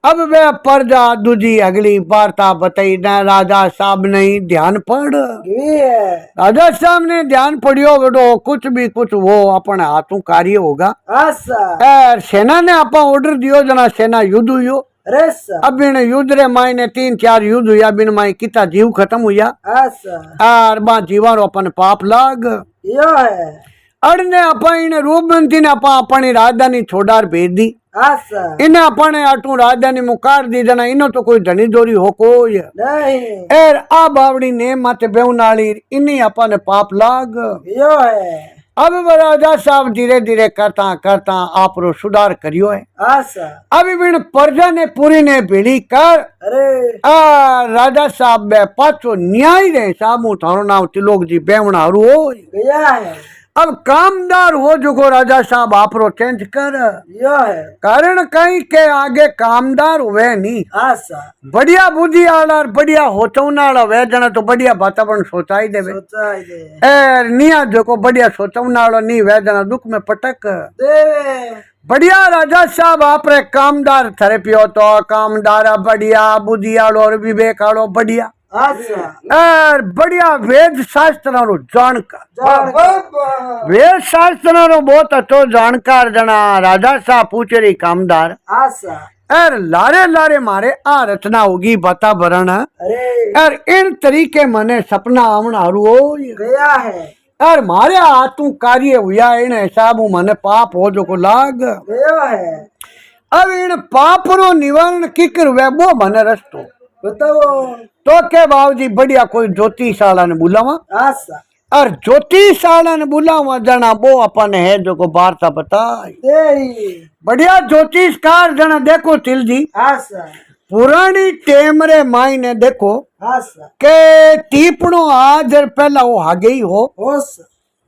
अब वे प्रजा दूजी अगली वार्ता बताई न राजा साहब ने ही ध्यान पड़
भी है।
राजा साहब ने ध्यान पड़ियो बेटो कुछ भी कुछ वो अपने हाथों कार्य होगा।
आशा
सेना ने आपा ऑर्डर दियो जना सेना युद्ध हुयो।
अरे सा
अब बिन युद्ध रे मायने 3-4 युद्ध हुआ बिन माई किता जीव खत्म हुआ
आशा
और बा जीवा रो अपन पाप लाग
यो है।
अड़ने अपा इन्हें रूपमंती ने अपा अपनी राजधानी छोड़ार भेज दी।
आशा
इन्हें अपने आटू राजधानी मुकार दी जना इनो तो कोई धनी दोरी हो कोई
नहीं
एर आ बावड़ी ने मत बेउनाली इन्हीं अपन पाप लाग।
यो है।
अब वो राजा साहब धीरे धीरे करता करता आप रो सुधार करियो है।
आशा
अभी बिन प्रजा ने पूरी ने भेड़ी कर
अरे
राजा साहब बे पाछो न्याय रे सामू थारो नाम तिलोक जी बेवना हरु हो।
गया है।
अब कामदार हो जो को राजा साहब आप रो चेंज कर
यो है।
कारण कहीं के आगे कामदार हुए नहीं।
आशा
बढ़िया बुद्धि आला बढ़िया होचौना आला वे जना तो बढ़िया वातावरण सोचाई देवे।
सोचा ही दे
एर निया जो को बढ़िया सोचौना आला नहीं वे जना दुख में पटक
देवे।
बढ़िया राजा साहब आप रे कामदार थरे पियो तो कामदार बढ़िया बुद्धि आलो और विवेक आलो बढ़िया
आशा
और बढ़िया वेद शास्त्र रो जानकार वेद शास्त्र रो बहुत अच्छो जानकार जना राजा साहब पूछे रही कामदार
आशा
और लारे लारे मारे आ रचना होगी वातावरण
अरे
और इन तरीके मने सपना आवना हो
गया है।
और मारे हाथों कार्य हुआ इन हिसाब मने पाप हो जो को लाग
गया है।
अब इन पाप रो निवारण की करवे वो मने रस्तो
बताओ।
तो के बाबूजी बढ़िया कोई ज्योतिषाला ने बुलावा
आशा
और ज्योतिषाला ने बुलावा जना वो अपन है जो को वार्ता बताई
तेरी
बढ़िया ज्योतिषकार जना देखो तिल जी
आशा
पुरानी टेम रे माई ने देखो
आशा
के टीपणो आज पहला वो आगे ही हो
होश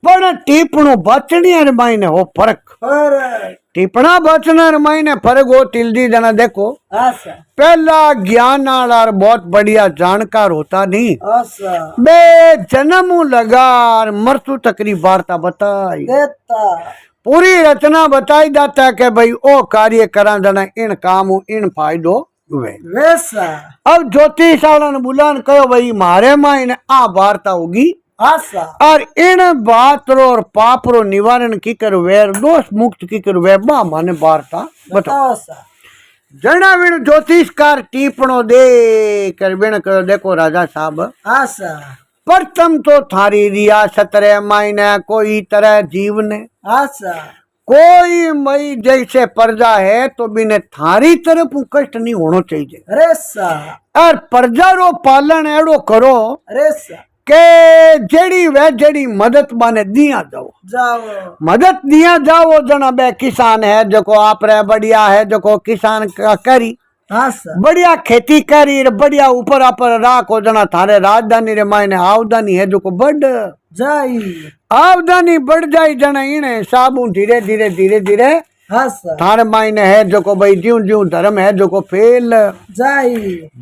पर टीपणो बचनी रे माई ने हो फर्क
पर
टीपणा बचना रे माई ने फर्क हो तिल जी जना देखो
आशा
पहला ज्ञान आला बहुत बढ़िया जानकार होता नहीं
आशा
बे जन्म लगार मृत्यु तकरी वार्ता बताई
देता
पूरी रचना बताई जाता है कि भाई ओ कार्य करा जना इन काम इन फायदो हुए।
वैसा
अब ज्योतिषाला ने बुलान कहो भाई मारे माई ने आ वार्ता होगी
आशा
और इन बात रो और पाप रो निवारण की कर वेर दोष मुक्त की कर वे बा माने वार्ता बताओ।
बताओ सा
जना विण ज्योतिषकार टीपणो दे कर बिन कहो देखो राजा साहब
आशा
प्रथम तो थारी रियासत रे मायने कोई तरह जीव ने
आशा
कोई मई जैसे प्रजा है तो बिने थारी तरफ कष्ट नहीं होना चाहिए।
अरे सा
और प्रजा रो पालन एड़ो करो
अरे सा
के जेड़ी वे जेड़ी मदद माने दिया जाओ
जाओ
मदद दिया जाओ जना बे किसान है जो को आप रे बढ़िया है जो को किसान का करी
आशा
बढ़िया खेती करी बढ़िया ऊपर आपर राखो जना थारे राजधानी रे मायने आवधानी है जो को बढ़
जाई
आवधानी बढ़ जाई जना इने साबू धीरे धीरे धीरे धीरे
आशा
थारे मायने है जो को भाई ज्यूं ज्यूं धर्म है जो को फेल
जाई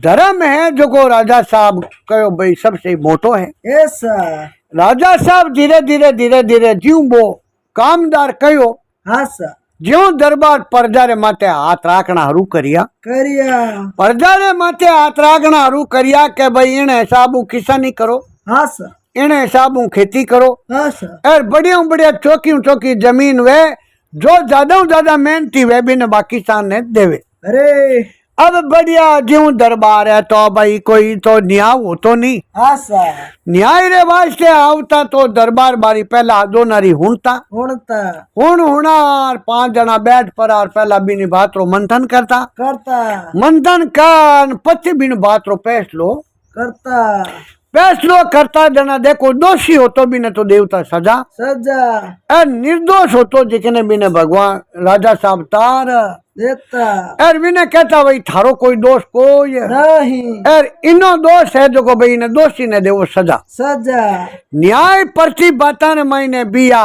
धर्म है जो को राजा साहब कहो भाई सबसे मोटो है।
ऐसा
राजा साहब धीरे धीरे धीरे धीरे ज्यूं वो कामदार कहो
आशा
ज्यों दरबार प्रजा रे माथे हाथ राखना हरू करिया
करिया
प्रजा रे माथे हाथ राखना हरू करिया के भाई इने हिसाबू किसानी करो
आशा
इने हिसाबू खेती करो
आशा
और बढ़िया बढ़िया चौकी चौकी जमीन वे जो ज्यादा मेहनती वे भी न किसान ने देवे।
अरे
अब बढ़िया ज्यों दरबार है तो भाई कोई तो न्याय हो तो नहीं
आशा
न्याय रे वास्ते आवता तो दरबार बारी पहला दो नारी हुणता
उड़ता
हुण हुणार 5 जना बैठ पर और पहला बिन बात रो मंथन करता मंथन कर पच्ची बिन बात रो फैसलो करता जना देखो दोषी हो तो भी न तो देवता सजा
सजा
और निर्दोष हो तो जिसने भी न भगवान राजा साहब तार
देता
और बिना कहता भाई थारो कोई दोष कोई
नहीं
और इनो दोष है जो को भाई ने दोषी ने देवो सजा
सजा
न्याय पर्ची बाता ने मायने बिया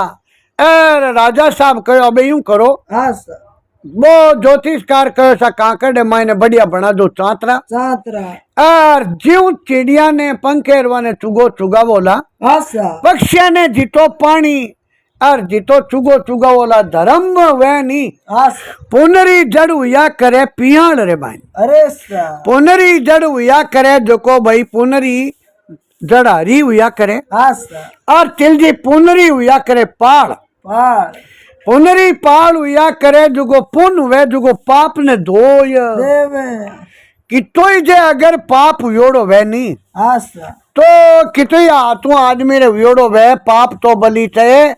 और राजा साहब कहो अबे यूं करो
आशा
वो ज्योतिषकार कहो सा काकड़ मायने बढ़िया बना दो चांतरा
चातरा
और ज्यों चिड़िया ने पंखेरवा ने चुगो चुगा बोला
आशा
पक्षिया ने जीतो पानी और जितो चुगो चुगा वाला धर्म वह नहीं
हाँ सर
पुनरी जड़ हुआ करे पियाण रे भाई
अरे सर
पुनरी जड़ हुआ करे जो को भाई पुनरी जड़ हरी हुआ करे
हाँ सर
और तिलजी पुनरी हुआ करे पाड़
पार
पुनरी पाड़ हुआ करे जो को पुन हुए जो को पाप ने धोय
देवे
कितोई जे अगर पाप हुयोड़ो वे नहीं
हाँ सर
तो कितोई आत्मा आदमी रे हुयोड़ो वे पाप तो बली थे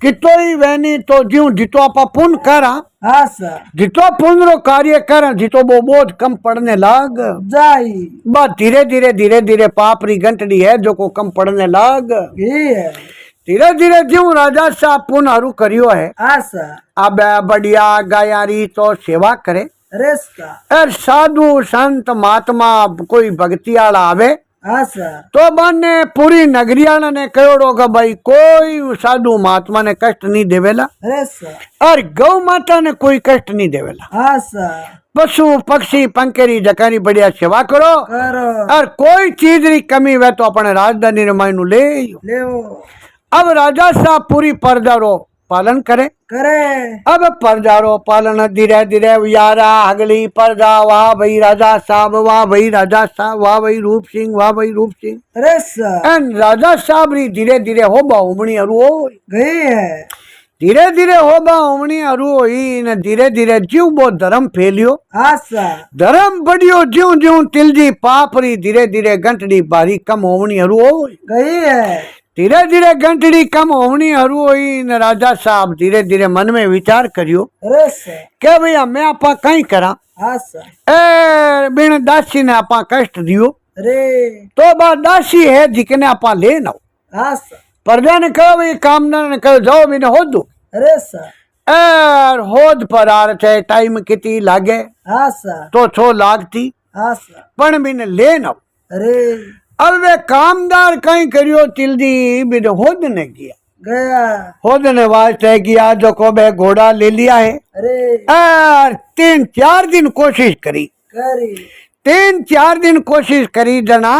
कितोई वे नहीं तो ज्यों जितो आपा पुन करा
हाँ सर
जितो पुन रो कार्य कर जितो वो बोझ कम पड़ने लाग
जाई
बस धीरे धीरे धीरे धीरे पाप री घंटड़ी है जो को कम पड़ने लाग
ये है
धीरे धीरे ज्यों राजा साहब पुन हरू करियो है
हाँ सर
अब बढ़िया गायारी तो सेवा करे
अरे सर
और साधु संत महात्मा कोई भक्ति आला आवे
हाँ सर
तो बने पूरी नगरिया ने कहोड़ो का भाई कोई साधु महात्मा ने कष्ट नहीं देवेला
अरे सर
और गौ माता ने कोई कष्ट नहीं देवेला
हाँ सर
पशु पक्षी पंखेरी जकारी बढ़िया सेवा करो
करो
और कोई चीज री कमी हुए तो अपने राजधानी रे मायनू ले
ले
अब राजा साहब पूरी परजारो पालन करे
करे
अब परजारो पालन धीरे धीरे यारा अगली परजा वाह भाई राजा साहब वाह भाई राजा साहब वाह भाई रूप सिंह वाह भाई रूप सिंह
अरे सर
एन राजा साहब री धीरे धीरे हो बा उमणी अरु हो
गई है
धीरे धीरे हो बा उमणी अरु होई ने धीरे धीरे जीव बो धर्म फैलियो
हाँ सर
धर्म बढ़ियो ज्यों ज्यों तिलजी पाप री धीरे धीरे घंटड़ी बारी कम होवणी अरु हो
गई है
धीरे धीरे घंटड़ी कम होवणी अरु होई ने राजा साहब धीरे धीरे मन में विचार करियो
अरे सर
के भैया मैं आपा कहीं करा
हाँ सर
ए बिन दासी ने आपा कष्ट दियो
अरे
तो बा दासी है जिकने आपा ले ना
हाँ सर
प्रजा ने कहो भाई कामदार ने कहो जाओ बिने हो दो
अरे सर
एर होद पर आर थे टाइम किती लागे
हाँ सर
तो 6 लागती
हाँ सर
पण बिन ले ना
अरे
अब वे कामदार कहीं करियो तिलदी बिन होद ने किया
गया
होद ने वास्ते किया जो को बे घोड़ा ले लिया है
अरे
और 3-4 दिन कोशिश करी
करी
3-4 दिन कोशिश करी जना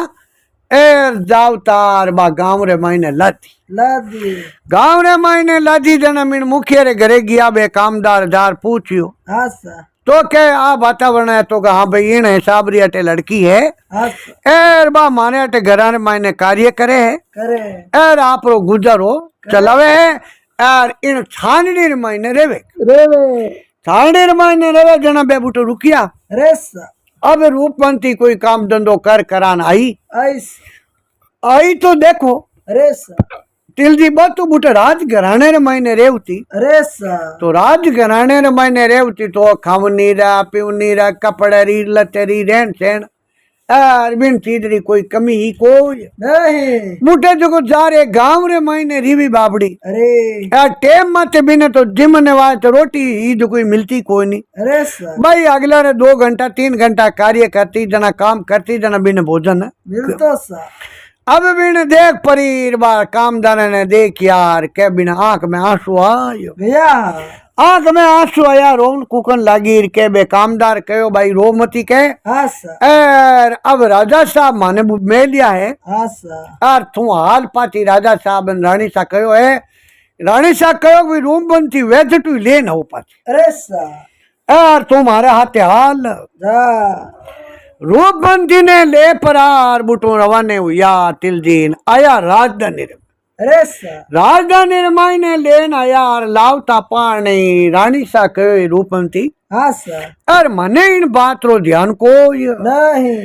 एर जावतार बा गांव रे मायने लाती
लादी
गांव रे मायने लादी जना मीन मुखिया रे घरे गया बे कामदार जार पूछियो
हाँ सर
तो के आ वातावरण है तो हाँ भाई इन हिसाब री अटे लड़की है
हाँ सर
एर बा माने अटे घरा मायने कार्य करे है
करे
एर आप रो गुजरो चलावे है एर इन छानड़ी रे मायने रेवे
रेवे
छानड़ी रे मायने रेवे जना बे बूटो रुकिया
अरे सर
अब रूपवंती कोई काम धंधो कर करान आई
आइस
आई तो देखो
अरे सर
तिलजी बातू बूटे राज घराने रे मायने रेवती
अरे सर
तो राज घराने रे मायने रेवती तो खावनी रा पीवनी रा कपड़े री लते री रहन सहन यार बिन चीज री कोई कमी ही कोई
नहीं
बूटे जो जा रे गांव रे मायने रीवी बाबड़ी
अरे
यार टेम माते बिने तो जिम ने वास्ते रोटी ही जो कोई मिलती कोई नहीं
अरे सर
भाई अगला रे 2 घंटा 3 घंटा कार्य करती जना काम करती जना बिन भोजन
मिलतो सर
अब बिन देख परीर बार कामदार ने देख यार के बिन आंख में आंसू आयो
गया
आंख में आंसू आया रोन कुकन लागी के बे कामदार कहो भाई रो मती के
हाँ सर
एर अब राजा साहब माने में लिया है
हाँ सर
यार तू हाल पाती राजा साहब ने रानी सा कहो है रानी सा कहो भाई रूम बनती वैसे तू ले ना हो पाती
अरे सर
यार तुम्हारे हाथे हाल
जा
रूपबंदी ने ले परार बुटो रवाने हुआ तिलजीन आया राजधानी
अरे सर
राजधानी मायने लेन आया लावता पानी रानी सा कहे रूपवंती
हाँ सर
अर मने इन बात रो ध्यान को
नहीं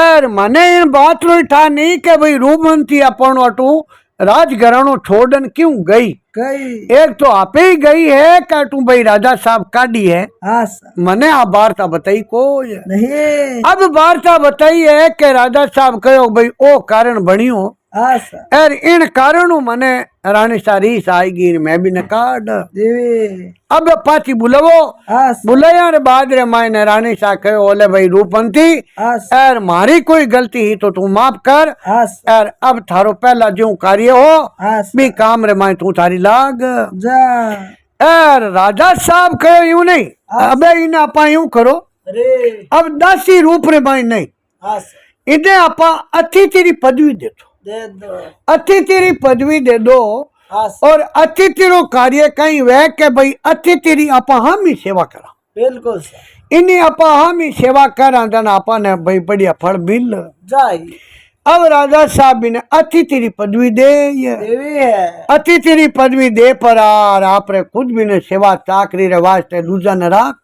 अर मने इन बात रो था नहीं के भाई रूपवंती अपन अटू राजघरानो छोड़न क्यों गई
गई
एक तो आपे ही गई है का तू भाई राजा साहब काटी है
हाँ सर
मने आप वार्ता बताई को
नहीं
अब वार्ता बताई है कि राजा साहब कहो भाई ओ कारण बनियो
हाँ सर
एर इन कारणों मने रानी सारी आएगी मैं भी न काट
देवी
अब पाची बुलावो
हाँ सर
बुलाया रे बाद रे मायने रानी सा कहो ओले भाई रूपवंती
हाँ सर
एर मारी कोई गलती ही तो तू माफ कर
हाँ सर
एर अब थारो पहला जो कार्य हो
हाँ
भी
सर
काम रे माय तू थारी लाग
जा
एर राजा साहब कहो यूं नहीं अबे इन्हें आपा यूं करो
अरे
अब दासी रूप रे माय नहीं
हाँ सर
इन्हें आपा अति तेरी पदवी दे दो
दे दो
अति तेरी पदवी दे दो
आस
और अतिथि रो कार्य कहीं वह के भाई अतिथि री आपा हम ही सेवा करा
बिल्कुल सर
इन्हीं आपा हम ही सेवा करा जन आपा ने भाई बढ़िया फल मिल
जाई
अब राजा साहब ने अतिथि री पदवी दे
देवी है
अतिथि री पदवी दे पर आर आपरे खुद भी ने सेवा चाकरी रे वास्ते दूजा न राख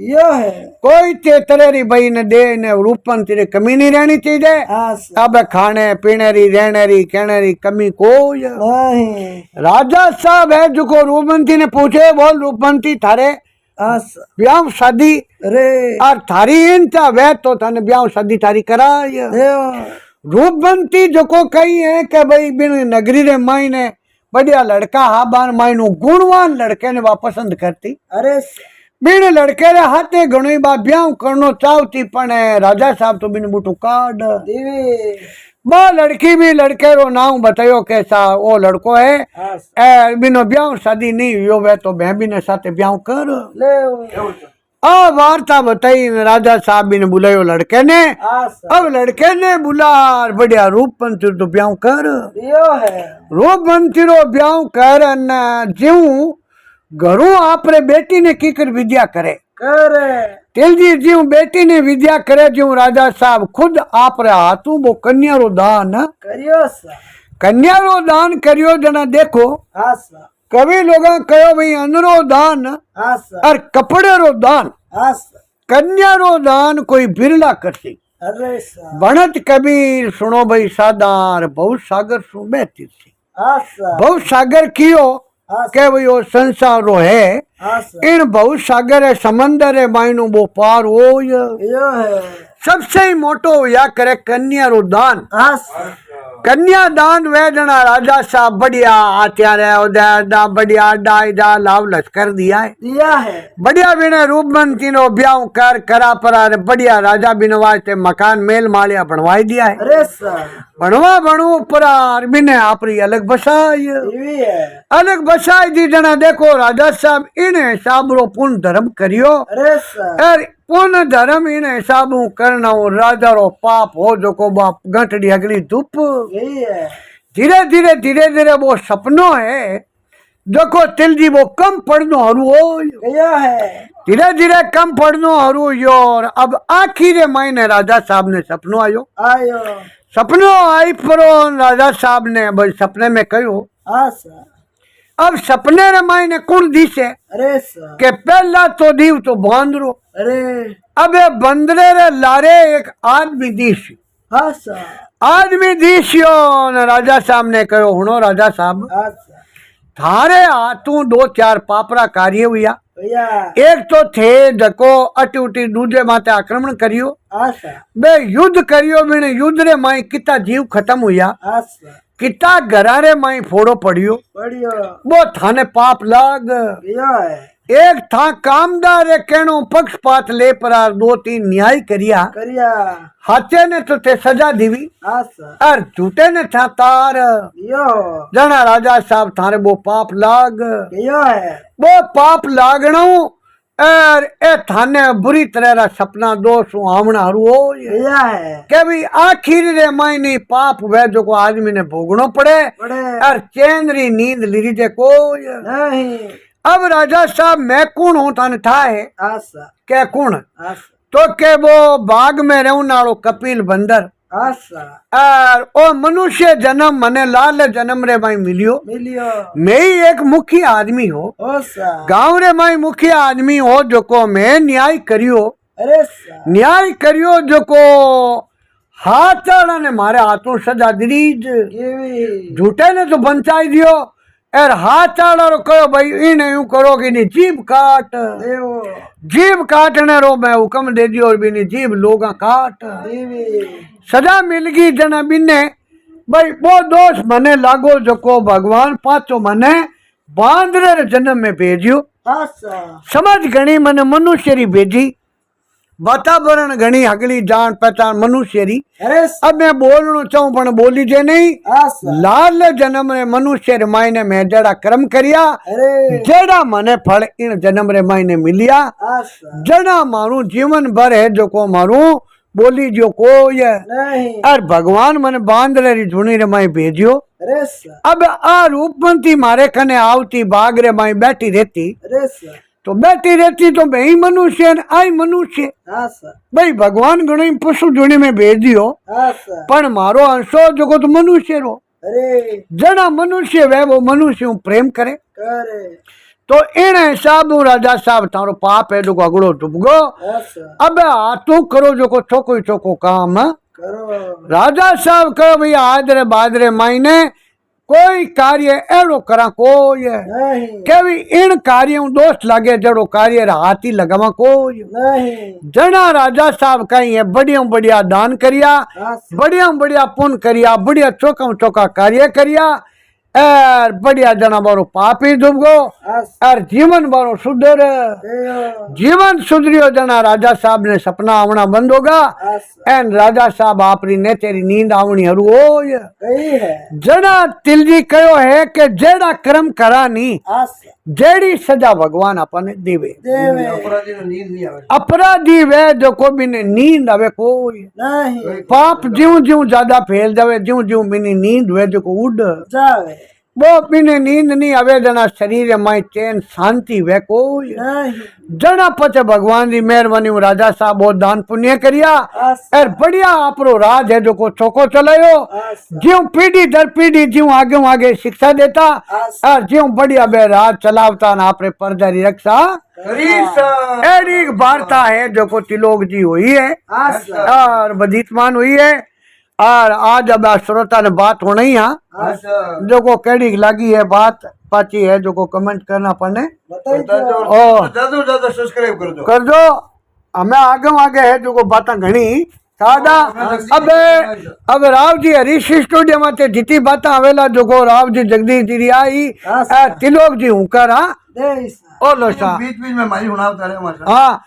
यो है
कोई ते तरह री भाई ने दे ने रूपन तेरे कमी नहीं रहनी चाहिए
आस
अब खाने पीने री रहने री कहने री कमी कोई
नहीं
राजा साहब है जो को रूपमंती ने पूछे बोल रूपमंती थारे
आस
ब्याह शादी
रे
और थारी इन था वह तो थाने ब्याह शादी थारी कराय
देव
रूपवंती जो को कही है कि भाई बिन नगरी रे माई ने बढ़िया लड़का हाबान माई नु गुणवान लड़के ने वा पसंद करती
अरे
बिन लड़के रे हाथे घणो बा ब्याह करनो चाहती पण राजा साहब तो बिन बूटू काट
देवी
बा लड़की भी लड़के रो नाम बतायो कैसा वो लड़को है
आस
ए बिनो ब्याह शादी नहीं हुई वे तो मैं भी ने साथे ब्याह कर
ले
आ वार्ता बताई राजा साहब ने बुलायो लड़के ने
आस
अब लड़के ने बुला बढ़िया रूपवंती तो ब्याह कर
यो है
रूपवंती रो ब्याह कर न जीव घरों आपरे बेटी ने कीकर विद्या करे
कर
तेलजी जीव बेटी ने विद्या करे जीव राजा साहब खुद आपरे हाथों वो कन्या रो दान
करियो सर
कन्या रो दान करियो जना देखो
आस
कवि लोग कहो भाई अनरो दान
आस
और कपड़े रो दान
आस
कन्या रो दान कोई बिरला करती
अरे सर
बनत कबीर सुनो भाई सादार बहुत सागर सु बेहती थी
आस
बहुत सागर कियो
आस
के भाई वो संसार रो है
आस
इन बहुत सागर है समंदर है मायनो वो पार हो
यो है
सबसे ही मोटो या करे कन्या रो दान
आस
कन्या दान वे जना राजा साहब बढ़िया आत्यार है उदय बढ़िया डाई जा लाभ लश्कर दिया है
दिया है
बढ़िया बिने रूपमंती नो ब्याह कर करा परा बढ़िया राजा बिन वास्ते मकान मेल मालिया बनवाई दिया है
अरे सर
बनवा बनू परा बिने आपरी अलग बसाई
देवी है
अलग बसाई दी जना देखो राजा साहब इन हिसाब रो पुण्य धर्म करियो
अरे सर
और पुण्य धर्म इन हिसाब करना राजा रो पाप हो जो को बाप घंटड़ी अगली धूप
यही है
धीरे धीरे वो सपनों है देखो तिलजी वो कम पढ़नो हरू हो
गया है
धीरे धीरे कम पढ़नो हरू यो और अब आखिर महीने राजा साहब ने सपनों आयो
आयो
सपनों आई परो राजा साहब ने भाई सपने में कहो
आस
अब सपने रे महीने कौन दिसे
अरे सर
के पहला तो दीव तो बांदरो
अरे
अब ये बंदरे रे लारे एक आदमी दिश
हाँ सर
आदमी दिशियो ने राजा साहब ने कहो हुनो राजा साहब
आस
थारे हाथों दो चार पापरा कार्य हुआ
भैया
एक तो थे जको अटी उटी दूजे माते आक्रमण करियो
आस
बे युद्ध करियो बिने युद्ध रे माई किता जीव खत्म हुआ
आस
किता घरा रे माई फोड़ो पड़ियो
बढ़ियो
वो थाने पाप लाग
गया है
एक था कामदार रे कहनो पक्षपात ले परार दो तीन न्याय करिया
करिया
हाथे ने तो ते सजा दीवी
आस
और झूठे ने था तार
यो
जना राजा साहब थारे वो पाप लाग
गया है
वो पाप लागणो और ए थाने बुरी तरह रा सपना दो सुहावना हरू हो
गया है
के भी आखिर रे मायने पाप वे जो को आदमी ने भोगनो पड़े
बड़े
और चैन री नींद लीरी जे को
नहीं
अब राजा साहब मैं कौन हूँ थाने था है
आस
के कौन
आस
तो के वो बाग में रहने वालो कपिल बंदर
आस
और ओ मनुष्य जन्म मने लाल जन्म रे माई मिलियो
मिलियो
मैं ही एक मुखी आदमी हो
ओ सा
गांव रे माई मुखी आदमी हो जो को मैं न्याय करियो
अरे सा
न्याय करियो जो को हाथ चढ़ा ने मारे हाथों सजा दीज
ये भी
झूठे ने तो बंचाई दियो और हाथ चढ़ा रो कहो भाई इन यूं करोगे नहीं जीभ काट
देवो
जीभ काटने रो मैं हुक्म दे दियो और भी नहीं जीभ लोगा काट
देवी
सजा मिल गई जना बिन्ने भाई वो दोष मने लागो जो को भगवान पाचो मने बांदरे रे जन्म में भेजियो
आस
समझ गणी मने मनुष्य री भेजी वातावरण घणी अगली जान पहचान मनुष्य री
अरे
अब मैं बोलना चाहूं पण बोली जे नहीं
आस
लाल जन्म रे मनुष्य रे मायने में जड़ा कर्म करिया
अरे
जड़ा मने फल इन जन्म रे मायने मिलिया
आस
जड़ा मारू जीवन भर है जो को मारू बोली जो कोई है
नहीं
और भगवान मन बांदरे री धुनी रे माई भेजियो।
अरे सर
अब आ रूपवंती मारे कने आवती बाग रे माई बैठी रहती
अरे सर
तो बैठी रहती तो मैं ही मनुष्य न आई मनुष्य
हाँ सर
भाई भगवान घणी पशु धुनी में भेज दियो
हाँ सर
पण मारो अंशो जो तो मनुष्य रो
अरे
जना मनुष्य वे वो मनुष्य हूँ प्रेम करे
करे
तो इन हिसाब हूँ राजा साहब तारो पाप है जो अगड़ो डूबगो।
हाँ सर
अब तू करो जो को चोको ही चोको काम
करो
राजा साहब कहो भैया आदरे बादरे मायने कोई कार्य एड़ो करा कोई
नहीं
के भी इन कार्यों दोस्त लागे जड़ो कार्य हाथी लगावा कोई
नहीं
जना राजा साहब कहीं है बढ़िया बढ़िया दान करिया
हाँ सर
बढ़िया बढ़िया पुण्य करिया बढ़िया चौका चौका कार्य करिया और बढ़िया जना बारो पाप ही डूबगो
हाँ सर
और जीवन बारो सुधर
देयो
जीवन सुधरियो जना राजा साहब ने सपना आवना बंद होगा
हाँ सर
एन राजा साहब आपरी ने तेरी नींद आवनी हरू होय
कही है
जना तिलजी कहो है कि जेड़ा कर्म करा नी
हाँ सर
जेड़ी सजा भगवान अपने देवे
देवे
अपराधी ने नींद नहीं आवे।
अपराधी वे जो को बिने नींद आवे कोई
नहीं
पाप ज्यों ज्यों ज्यादा फैल जावे ज्यों ज्यों बिनी नींद वे जो को उड़
जावे
वो बिने नींद नहीं आवे जना शरीर में चैन शांति वे कोई
नहीं
जना पचे भगवान की मेहरबानी राजा साहब बहुत दान पुण्य करिया
हाँ सर
और बढ़िया आपरो राज है जो को चौको चलायो
हाँ सर
ज्यों पीढ़ी दर पीढ़ी ज्यों आगे आगे शिक्षा देता
हाँ सर
और ज्यों बढ़िया बे राज चलावता ना आपरे प्रजा की रक्षा
हरी सर
एड़ी एक वार्ता है जो को तिलोक जी हुई है
हाँ सर
और बदीतमान हुई है और आज अब श्रोता ने बात होनी है
हाँ सर
जो को केड़ी लगी है बात पाची है जो को कमेंट करना पड़ने
बताइए
बता दो
ओ।
ज्यादा ज्यादा सब्सक्राइब कर दो।
कर दो हमें आगे आगे है जो को बात घनी सादा अब राव जी हरीश स्टूडियो में ते जितनी बात आवेला जो को राव जी जगदीश जी आई
हाँ सर।
तिलोक जी हूँ कर हाँ
दे सर
ओ लो सा
बीच बीच में मारी हुनाव तारे हमारे साथ।
हाँ